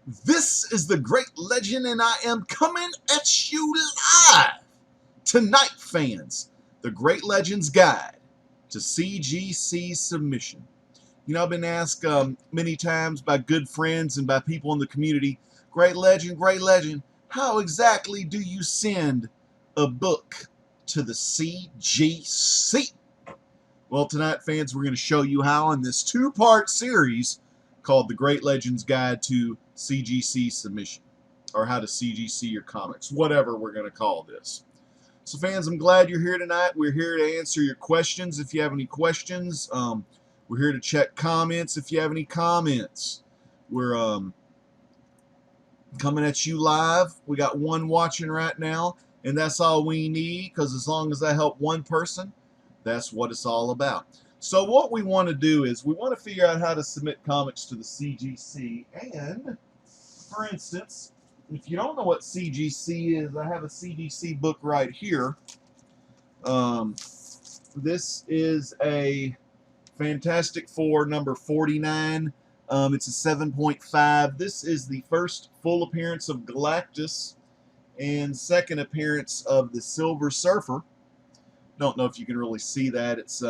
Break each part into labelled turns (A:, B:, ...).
A: This is the Great Legend, and I am coming at you live tonight, fans. The Great Legends Guide to CGC Submission. You know, I've been asked many times by good friends and by people in the community, Great Legend, how exactly do you send a book to the CGC? Well, tonight, fans, we're going to show you how in this two-part series called The Great Legends Guide to CGC Submission, or how to CGC your comics, whatever we're going to call this. So, fans, I'm glad you're here tonight. We're here to answer your questions if you have any questions. We're here to check comments if you have any comments. We're coming at you live. We got one watching right now, and that's all we need, because as long as I help one person, that's what it's all about. So what we want to do is we want to figure out how to submit comics to the CGC. And, for instance, if you don't know what CGC is, I have a CGC book right here. This is a Fantastic Four number 49. It's a 7.5. This is the first full appearance of Galactus and second appearance of the Silver Surfer. Don't know if you can really see that. It's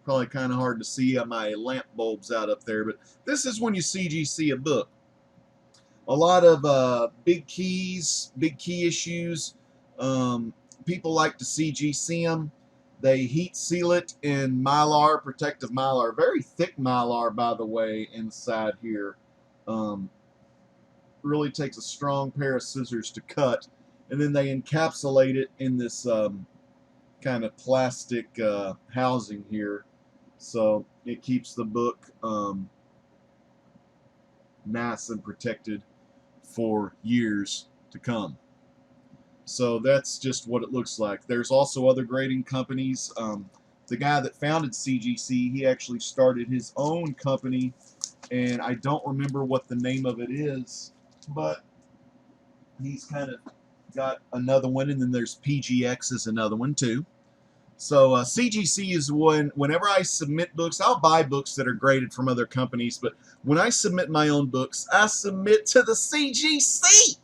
A: probably kind of hard to see on my lamp bulbs out up there, but this is when you CGC a book. A lot of big key issues. People like to CGC them. They heat seal it in Mylar, protective Mylar, very thick Mylar, by the way, inside here. Really takes a strong pair of scissors to cut, and then they encapsulate it in this kind of plastic housing here, so it keeps the book nice and protected for years to come. So that's just what it looks like. There's also other grading companies. The guy that founded CGC, he actually started his own company, and I don't remember what the name of it is, but he's kind of got another one, and then there's PGX is another one too. So CGC is whenever I submit books, I'll buy books that are graded from other companies, but when I submit my own books, I submit to the CGC.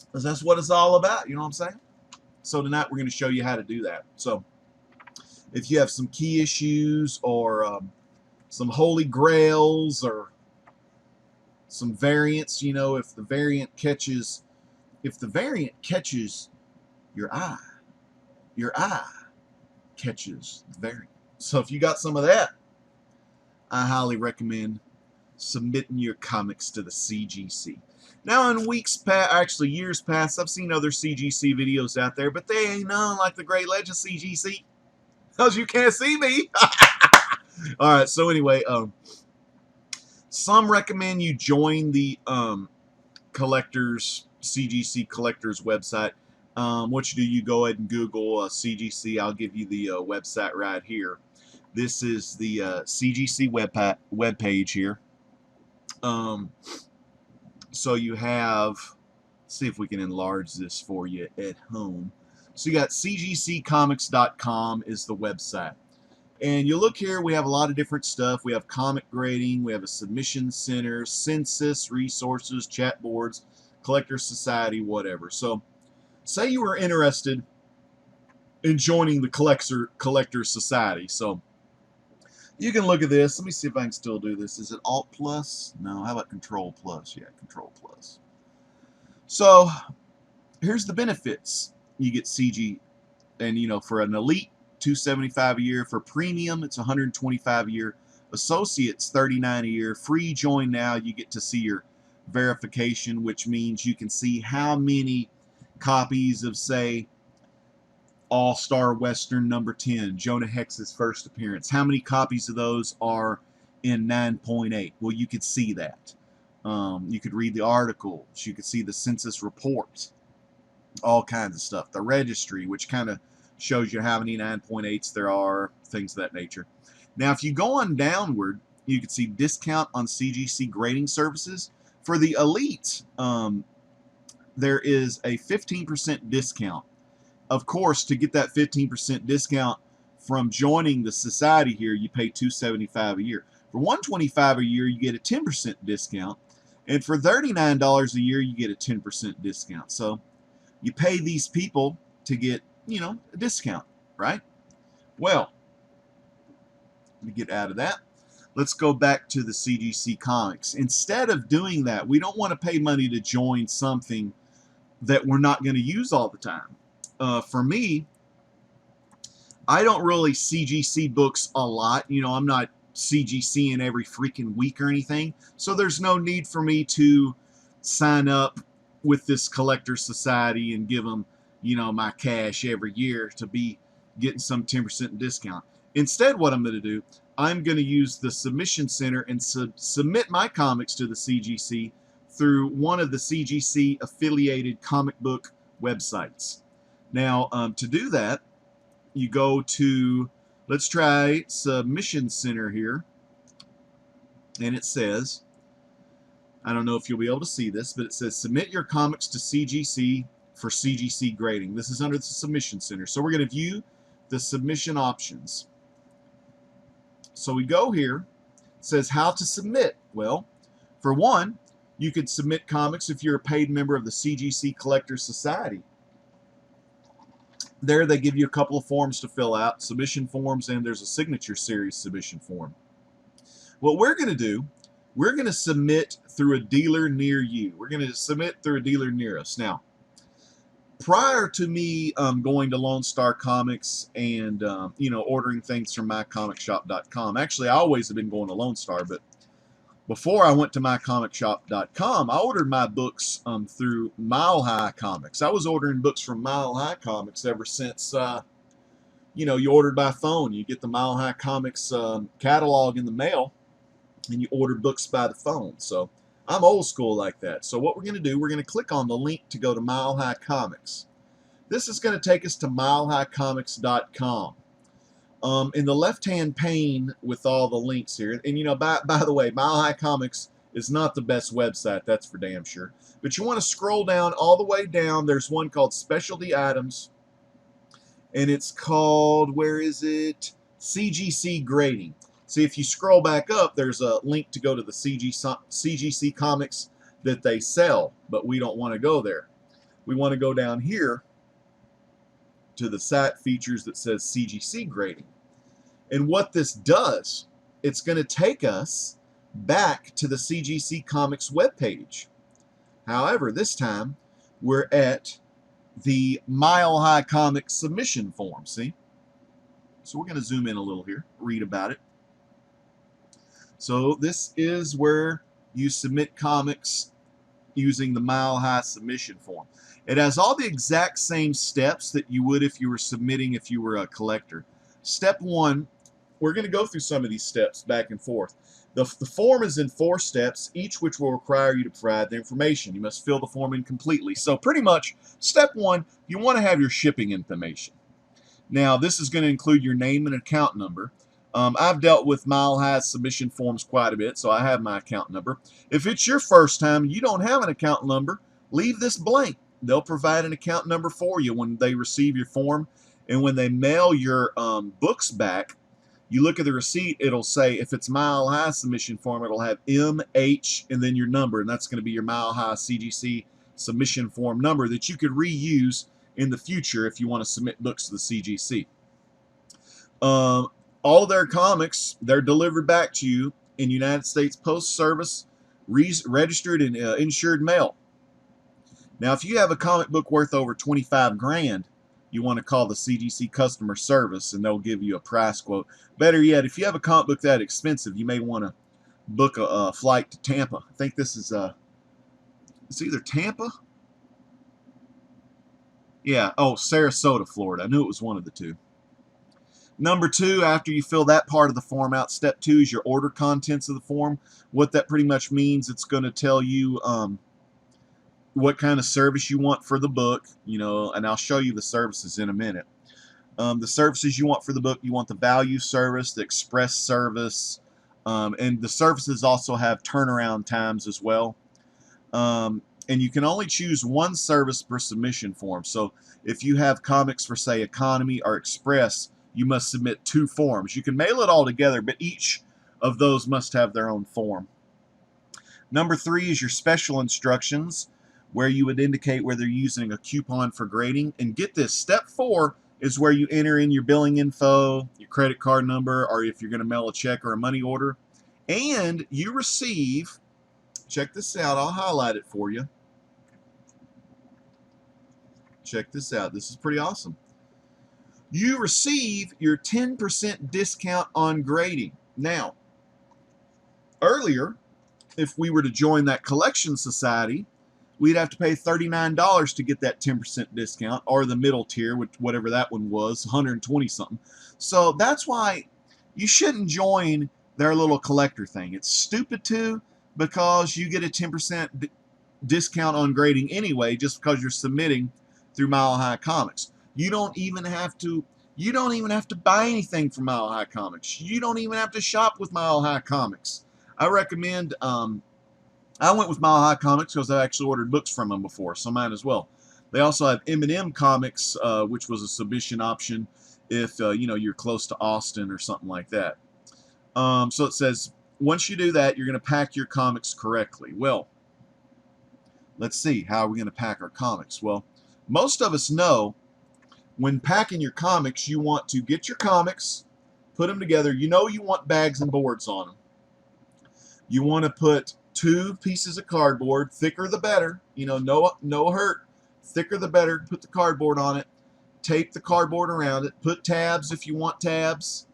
A: Because that's what it's all about, you know what I'm saying? So tonight we're going to show you how to do that. So if you have some key issues or some holy grails or some variants, you know, if the variant catches your eye catches the variant. So if you got some of that, I highly recommend submitting your comics to the CGC. Now, in years past, I've seen other CGC videos out there, but they ain't none like the Great Legend CGC, because you can't see me. All right, so anyway, some recommend you join the CGC Collectors website. What you do, you go ahead and Google CGC. I'll give you the website right here. This is the CGC web page here. So you have, see if we can enlarge this for you at home. So you got cgccomics.com is the website. And you look here, we have a lot of different stuff. We have comic grading, we have a submission center, census, resources, chat boards, collector society, whatever. So say you were interested in joining the collector society. So you can look at this. Let me see if I can still do this. Is it Alt plus? No, how about Control plus? Yeah, Control plus. So here's the benefits. You get CG, and you know, for an elite, $275 a year. For premium, it's $125 a year. Associates, $39 a year. Free join now, you get to see your verification, which means you can see how many copies of, say, All-Star Western number 10, Jonah Hex's first appearance. How many copies of those are in 9.8? Well, you could see that. You could read the articles. You could see the census report. All kinds of stuff. The registry, which kind of shows you how many 9.8s there are, things of that nature. Now, if you go on downward, you can see discount on CGC grading services. For the elite, there is a 15% discount. Of course, to get that 15% discount from joining the society here, you pay $275 a year. For $125 a year, you get a 10% discount. And for $39 a year, you get a 10% discount. So you pay these people to get, a discount, right? Well, let me get out of that. Let's go back to the CGC Comics. Instead of doing that, we don't want to pay money to join something that we're not going to use all the time. For me, I don't really CGC books a lot. I'm not CGCing every freaking week or anything. So there's no need for me to sign up with this collector society and give them, my cash every year to be getting some 10% discount. Instead, what I'm going to do, I'm going to use the submission center and submit my comics to the CGC through one of the CGC affiliated comic book websites. Now, to do that, you go to, let's try Submission Center here, and it says, I don't know if you'll be able to see this, but it says submit your comics to CGC for CGC grading. This is under the Submission Center. So we're going to view the submission options. So we go here, it says how to submit. Well, for one, you could submit comics if you're a paid member of the CGC Collector Society. There they give you a couple of forms to fill out, submission forms, and there's a signature series submission form. What we're going to do, we're going to submit through a dealer near you. We're going to submit through a dealer near us. Now, prior to me going to Lone Star Comics and ordering things from mycomicshop.com, actually I always have been going to Lone Star, but before I went to mycomicshop.com, I ordered my books through Mile High Comics. I was ordering books from Mile High Comics ever since you ordered by phone. You get the Mile High Comics catalog in the mail, and you order books by the phone. So I'm old school like that. So what we're going to do, we're going to click on the link to go to Mile High Comics. This is going to take us to milehighcomics.com. In the left-hand pane with all the links here, and by the way, Mile High Comics is not the best website, that's for damn sure. But you want to scroll down all the way down. There's one called Specialty Items, and it's called, where is it? CGC Grading. See, if you scroll back up, there's a link to go to the CGC Comics that they sell, but we don't want to go there. We want to go down here to the site features that says CGC Grading. And what this does, it's going to take us back to the CGC Comics webpage. However, this time we're at the Mile High Comics submission form, see? So we're going to zoom in a little here, read about it. So this is where you submit comics using the Mile High submission form. It has all the exact same steps that you would if you were submitting if you were a collector. Step one, we're going to go through some of these steps back and forth. The form is in 4 steps, each which will require you to provide the information. You must fill the form in completely. So pretty much, step one, you want to have your shipping information. Now, this is going to include your name and account number. I've dealt with Mile High submission forms quite a bit, so I have my account number. If it's your first time and you don't have an account number, leave this blank. They'll provide an account number for you when they receive your form. And when they mail your books back, you look at the receipt, it'll say, if it's Mile High submission form, it'll have MH and then your number, and that's going to be your Mile High CGC submission form number that you could reuse in the future if you want to submit books to the CGC. All their comics, they're delivered back to you in United States Post Service, registered and insured mail. Now, if you have a comic book worth over 25 grand, you want to call the CGC customer service and they'll give you a price quote. Better yet, if you have a comic book that expensive, you may want to book a flight to Tampa. I think this is it's either Tampa. Yeah, oh, Sarasota, Florida. I knew it was one of the two. Number 2, after you fill that part of the form out, step 2 is your order contents of the form. What that pretty much means, it's going to tell you what kind of service you want for the book, and I'll show you the services in a minute. The services you want for the book, you want the value service, the express service, and the services also have turnaround times as well. And you can only choose one service per submission form. So if you have comics for, say, economy or express, you must submit 2 forms. You can mail it all together, but each of those must have their own form. Number 3 is your special instructions, where you would indicate whether you're using a coupon for grading. And get this, step 4 is where you enter in your billing info, your credit card number, or if you're going to mail a check or a money order. And you receive, check this out, I'll highlight it for you. Check this out, this is pretty awesome. You receive your 10% discount on grading. Now, earlier, if we were to join that collection society, we'd have to pay $39 to get that 10% discount, or the middle tier, which whatever that one was, 120 something. So that's why you shouldn't join their little collector thing. It's stupid too, because you get a 10% discount on grading anyway, just because you're submitting through Mile High Comics. You don't even have to buy anything from Mile High Comics. You don't even have to shop with Mile High Comics. I recommend, I went with Mile High Comics because I actually ordered books from them before, so might as well. They also have M&M Comics, which was a submission option if you know, you're close to Austin or something like that. So it says, once you do that, you're going to pack your comics correctly. Well, let's see, how are we going to pack our comics? Well, most of us know when packing your comics, you want to get your comics, put them together. You know you want bags and boards on them. You want to put 2 pieces of cardboard, thicker the better, you know, no hurt, thicker the better. Put the cardboard on it, tape the cardboard around it, put tabs if you want tabs.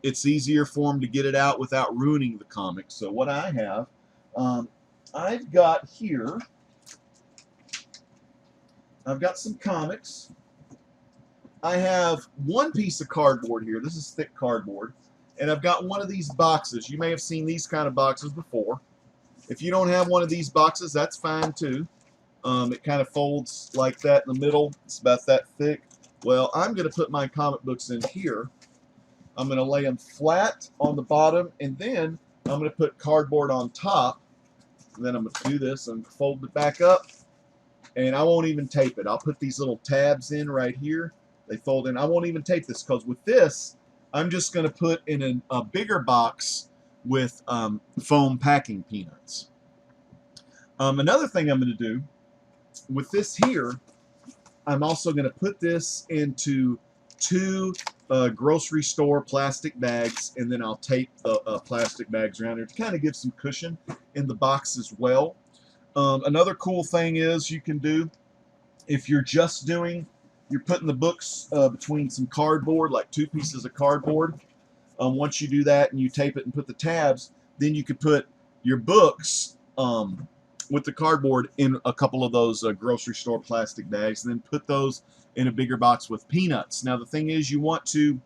A: It's easier for them to get it out without ruining the comic. So what I have, I've got here, I've got some comics. I have 1 piece of cardboard here. This is thick cardboard. And I've got one of these boxes. You may have seen these kind of boxes before. If you don't have one of these boxes, that's fine too. It kind of folds like that in the middle. It's about that thick. Well, I'm going to put my comic books in here. I'm going to lay them flat on the bottom, and then I'm going to put cardboard on top. And then I'm going to do this and fold it back up. And I won't even tape it. I'll put these little tabs in right here. They fold in. I won't even tape this, because with this, I'm just going to put in a bigger box with foam packing peanuts. Another thing I'm going to do with this here, I'm also going to put this into 2 grocery store plastic bags, and then I'll tape the plastic bags around here to kind of give some cushion in the box as well. Another cool thing is you can do, if you're just doing, you're putting the books between some cardboard, like 2 pieces of cardboard. Once you do that and you tape it and put the tabs, then you could put your books with the cardboard in a couple of those grocery store plastic bags, and then put those in a bigger box with peanuts. Now the thing is, you want to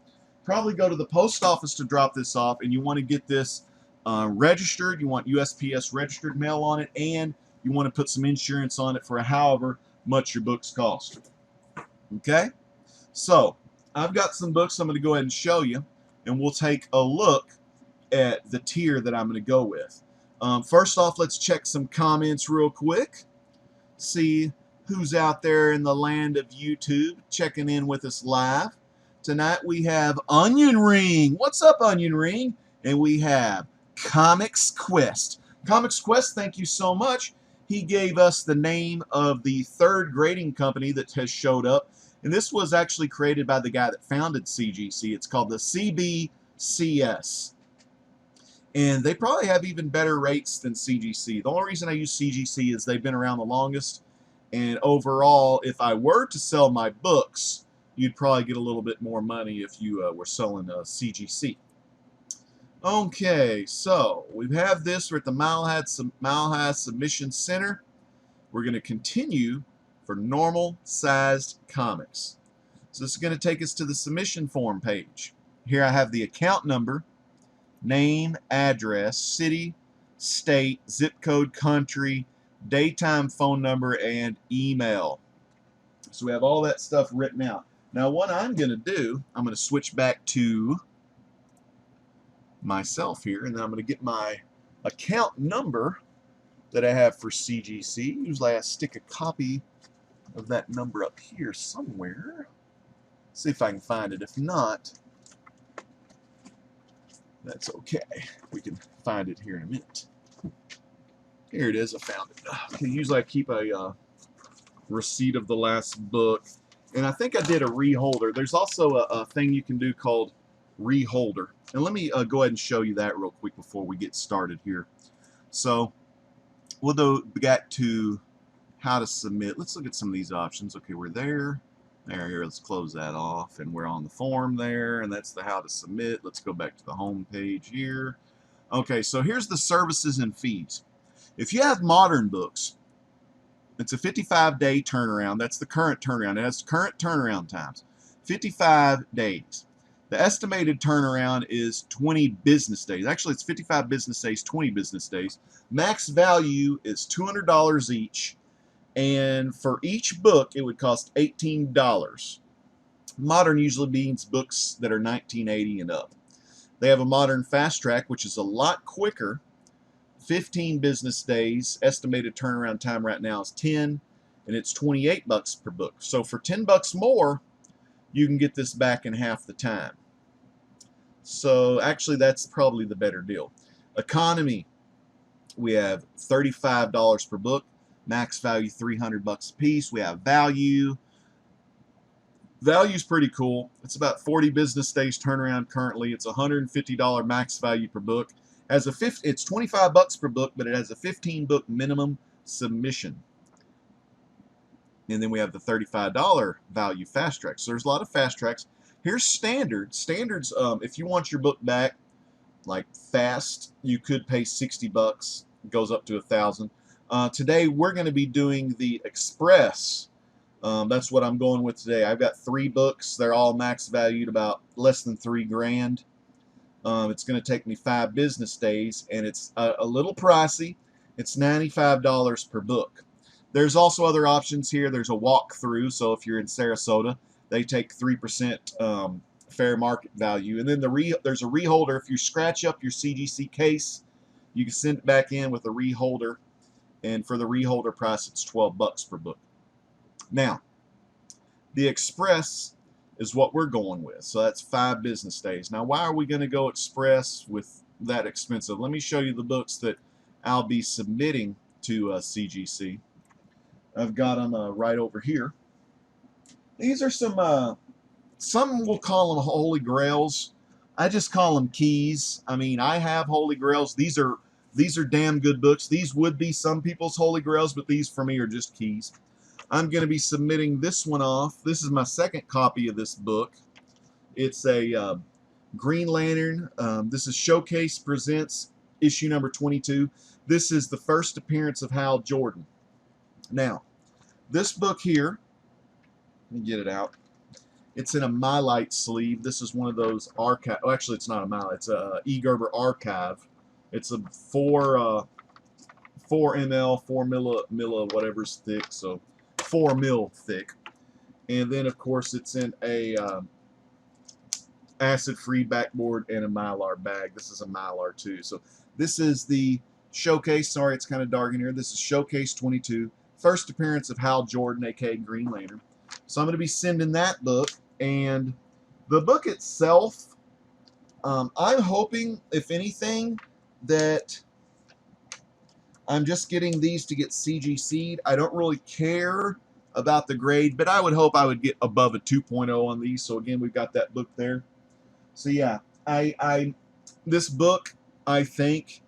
A: probably go to the post office to drop this off, and you want to get this registered. You want USPS registered mail on it, and you want to put some insurance on it for however much your books cost. Okay, so I've got some books I'm going to go ahead and show you, and we'll take a look at the tier that I'm going to go with. First off, let's check some comments real quick. See who's out there in the land of YouTube checking in with us live. Tonight we have Onion Ring. What's up, Onion Ring? And we have Comics Quest. Comics Quest, thank you so much. He gave us the name of the 3rd grading company that has showed up. And this was actually created by the guy that founded CGC. It's called the CBCS. And they probably have even better rates than CGC. The only reason I use CGC is they've been around the longest. And overall, if I were to sell my books, you'd probably get a little bit more money if you were selling CGC. Okay, so we have this. We're at the Mile High Submission Center. We're going to continue for normal sized comics. So this is going to take us to the submission form page. Here I have the account number, name, address, city, state, zip code, country, daytime phone number, and email. So we have all that stuff written out. Now what I'm going to do, I'm going to switch back to myself here, and then I'm going to get my account number that I have for CGC. Usually I stick a copy of that number up here somewhere. See if I can find it. If not, That's okay. We can find it here in a minute. Here it is. I found it. Okay, usually I keep a receipt of the last book, and I think I did a reholder. There's also a thing you can do called reholder, and let me go ahead and show you that real quick before we get started here. So we'll go back to how to submit. Let's look at some of these options. Okay, we're there. Here, let's close that off, and we're on the form there, and that's the how to submit. Let's go back to the home page here. Okay, so here's the services and fees. If you have modern books, it's a 55-day turnaround. That's the current turnaround. It has current turnaround times, 55 days. The estimated turnaround is 20 business days. Actually, it's 55 business days, 20 business days. Max value is $200 each, and for each book, it would cost $18. Modern usually means books that are 1980 and up. They have a modern fast track, which is a lot quicker. 15 business days. Estimated turnaround time right now is 10, and it's $28 per book. So for $10 more, you can get this back in half the time. So actually, that's probably the better deal. Economy, we have $35 per book. Max value $300 a piece. We have value. Value's pretty cool. It's about 40 business days turnaround currently. It's $150 max value per book. It's $25 per book, but it has a 15-book minimum submission. And then we have the $35 value fast track. So there's a lot of fast tracks. Here's standard. Standards, if you want your book back like fast, you could pay $60. It goes up to $1,000. Today we're going to be doing the express. That's what I'm going with today. I've got 3 books. They're all max valued about less than $3,000. It's going to take me 5 business days, and it's a little pricey. It's $95 per book. There's also other options here. There's a walkthrough, so if you're in Sarasota, they take 3% fair market value. And then there's a reholder. If you scratch up your CGC case, you can send it back in with a reholder, and for the reholder price, it's $12 per book. Now, the express is what we're going with. So that's 5 business days. Now, why are we going to go express with that expensive? Let me show you the books that I'll be submitting to CGC. I've got them right over here. These are some will call them holy grails. I just call them keys. I mean, I have holy grails. These are damn good books. These would be some people's holy grails, but these for me are just keys. I'm going to be submitting this one off. This is my second copy of this book. It's a Green Lantern. This is Showcase Presents issue number 22. This is the first appearance of Hal Jordan. Now, this book here, let me get it out. It's in a Mylite sleeve. This is one of those archive. Oh, actually, it's not a Mylite. It's a E. Gerber archive. It's a 4 ml, 4 milli, whatever's thick. So 4 mil thick, and then of course it's in a acid-free backboard and a Mylar bag. This is a Mylar too. So this is the Showcase. Sorry, it's kind of dark in here. This is Showcase 22, first appearance of Hal Jordan, aka Green Lantern. So I'm going to be sending that book, and the book itself, I'm hoping, if anything, that I'm just getting these to get CGC'd. I don't really care about the grade, but I would hope I would get above a 2.0 on these. So again, we've got that book there. So yeah, this book, I think,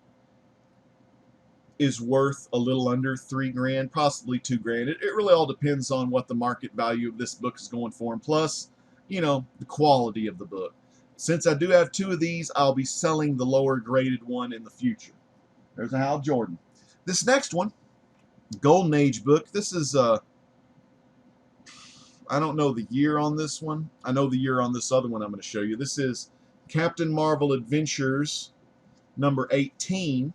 A: is worth a little under $3,000, possibly $2,000. It really all depends on what the market value of this book is going for, and plus, you know, the quality of the book. Since I do have 2 of these, I'll be selling the lower graded one in the future. There's a Hal Jordan. This next one, Golden Age book. This is, I don't know the year on this one. I know the year on this other one I'm going to show you. This is Captain Marvel Adventures number 18.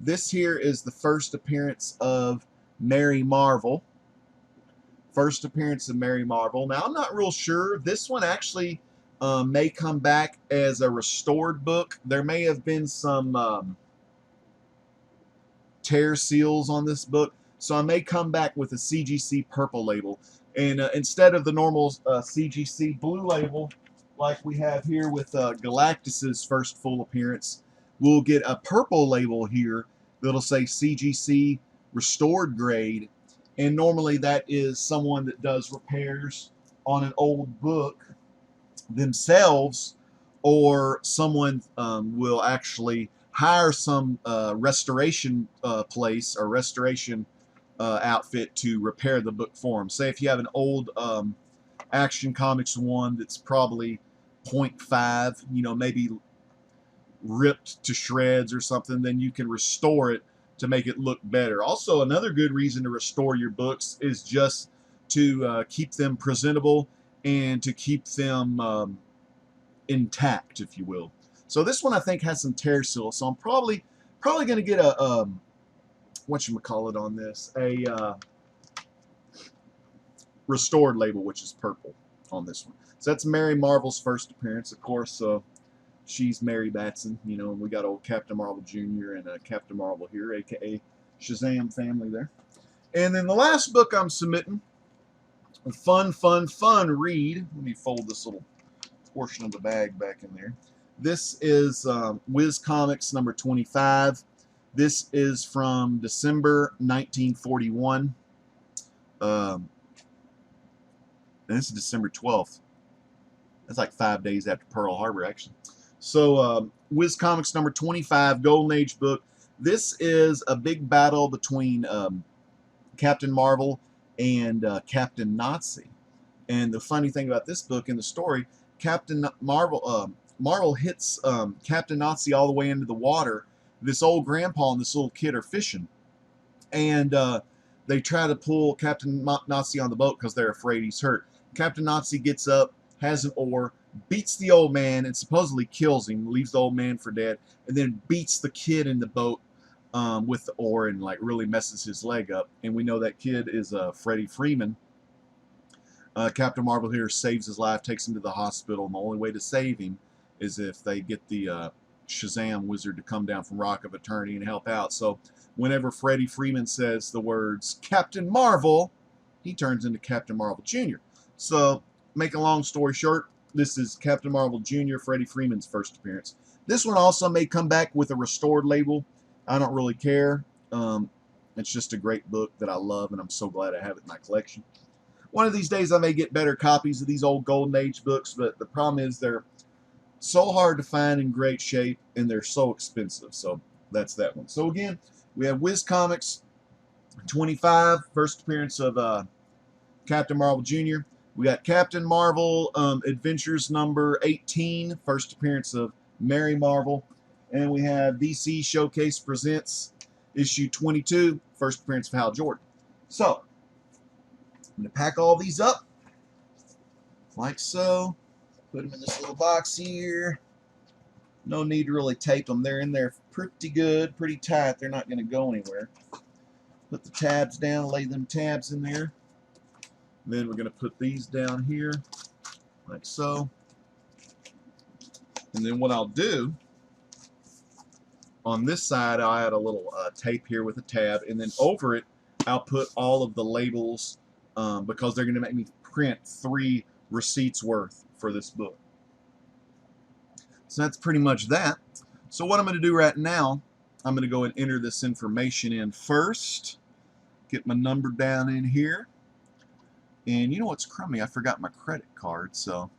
A: This here is the first appearance of Mary Marvel. First appearance of Mary Marvel. Now, I'm not real sure. This one actually may come back as a restored book. There may have been some tear seals on this book, so I may come back with a CGC purple label, and instead of the normal CGC blue label, like we have here with Galactus's first full appearance, we'll get a purple label here that'll say CGC restored grade, and normally that is someone that does repairs on an old book themselves, or someone will actually hire some restoration place or restoration outfit to repair the book for them. Say if you have an old Action Comics one that's probably 0.5, you know, maybe ripped to shreds or something, then you can restore it to make it look better. Also, another good reason to restore your books is just to keep them presentable and to keep them intact, if you will. So this one I think has some tear seal, so I'm probably going to get a whatchamacallit on this, a restored label, which is purple on this one. So that's Mary Marvel's first appearance. Of course, she's Mary Batson, you know, and we got old Captain Marvel Jr. and Captain Marvel here, aka Shazam family there. And then the last book I'm submitting, a fun read. Let me fold this little portion of the bag back in there. This is Whiz Comics number 25. This is from December 1941. And this is December 12th. That's like 5 days after Pearl Harbor, actually. So, Whiz Comics number 25, Golden Age book. This is a big battle between Captain Marvel and Captain Nazi. And the funny thing about this book in the story, Captain Marvel, Marvel hits Captain Nazi all the way into the water. This old grandpa and this little kid are fishing. And they try to pull Captain Nazi on the boat because they're afraid he's hurt. Captain Nazi gets up, has an oar, beats the old man, and supposedly kills him, leaves the old man for dead, and then beats the kid in the boat with the oar and like really messes his leg up. And we know that kid is Freddie Freeman. Captain Marvel here saves his life, takes him to the hospital, and the only way to save him is if they get the Shazam wizard to come down from Rock of Eternity and help out. So whenever Freddie Freeman says the words Captain Marvel, he turns into Captain Marvel Jr. So, make a long story short, this is Captain Marvel Jr., Freddie Freeman's first appearance. This one also may come back with a restored label. I don't really care. It's just a great book that I love, and I'm so glad I have it in my collection. One of these days I may get better copies of these old Golden Age books, but the problem is they're so hard to find in great shape, and they're so expensive. So that's that one. So again, we have Whiz Comics 25, first appearance of Captain Marvel Jr. We got Captain Marvel Adventures number 18, first appearance of Mary Marvel. And we have DC Showcase Presents issue 22, first appearance of Hal Jordan. So, I'm going to pack all these up, like so. Put them in this little box here. No need to really tape them. They're in there pretty good, pretty tight. They're not going to go anywhere. Put the tabs down, lay them tabs in there. Then we're going to put these down here, like so. And then what I'll do, on this side, I'll add a little tape here with a tab, and then over it, I'll put all of the labels because they're going to make me print 3 receipts worth for this book. So that's pretty much that. So what I'm going to do right now, I'm going to go and enter this information in first. Get my number down in here. And you know what's crummy? I forgot my credit card, so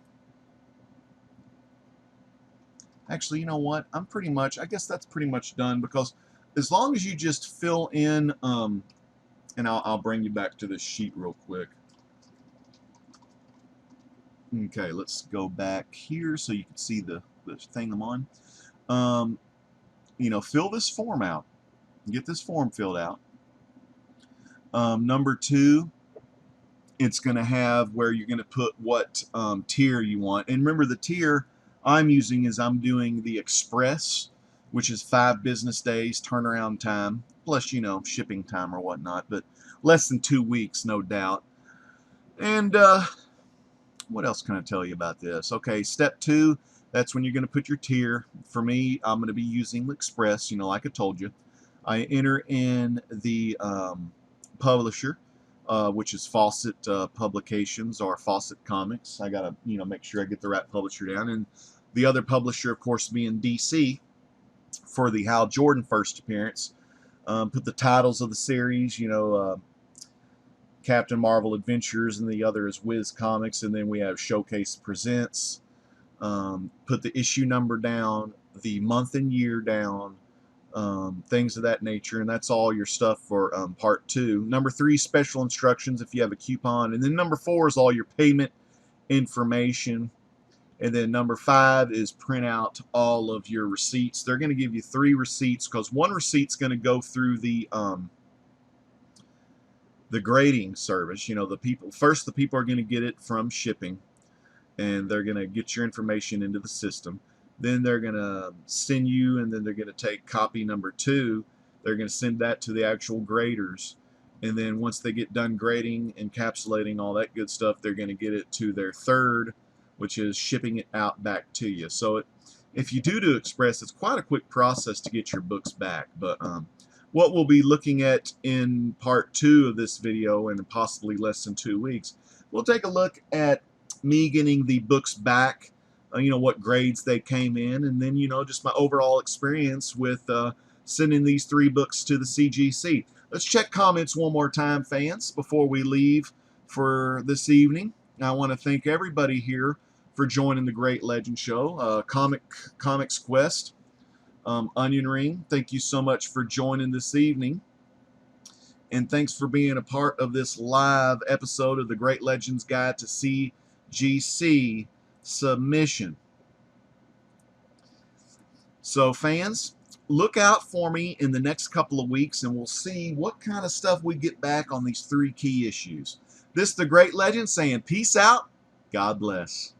A: actually, you know what? I guess that's pretty much done, because as long as you just fill in, and I'll bring you back to this sheet real quick. Okay, let's go back here so you can see the thing I'm on. You know, fill this form out. Get this form filled out. Number 2, it's going to have where you're going to put what tier you want. And remember, the tier I'm using is I'm doing the Express, which is 5 business days turnaround time, plus, you know, shipping time or whatnot, but less than 2 weeks, no doubt. And what else can I tell you about this? Okay, step 2, that's when you're going to put your tier. For me, I'm going to be using the Express, you know, like I told you. I enter in the publisher. which is Fawcett Publications or Fawcett Comics. I gotta make sure I get the right publisher down, and the other publisher, of course, being DC for the Hal Jordan first appearance. Put the titles of the series, Captain Marvel Adventures, and the other is Wiz Comics, and then we have Showcase Presents. Put the issue number down, the month and year down, things of that nature, and that's all your stuff for part 2. Number 3, special instructions if you have a coupon, and then number 4 is all your payment information, and then number 5 is print out all of your receipts. They're going to give you 3 receipts because one receipt's going to go through the grading service. The people are going to get it from shipping, and they're going to get your information into the system. Then they're going to send you, and then they're going to take copy number 2. They're going to send that to the actual graders, and then once they get done grading, encapsulating, all that good stuff, they're going to get it to their third, which is shipping it out back to you. So if you do express, it's quite a quick process to get your books back. But what we'll be looking at in part 2 of this video, and possibly less than 2 weeks, we'll take a look at me getting the books back, what grades they came in, and then just my overall experience with sending these 3 books to the CGC. Let's check comments one more time, fans, before we leave for this evening. I want to thank everybody here for joining the Great Legend Show. Comics Quest, Onion Ring, thank you so much for joining this evening, and thanks for being a part of this live episode of the Great Legends Guide to CGC submission. So fans, look out for me in the next couple of weeks, and we'll see what kind of stuff we get back on these 3 key issues. This is the Great Legend saying peace out, God bless.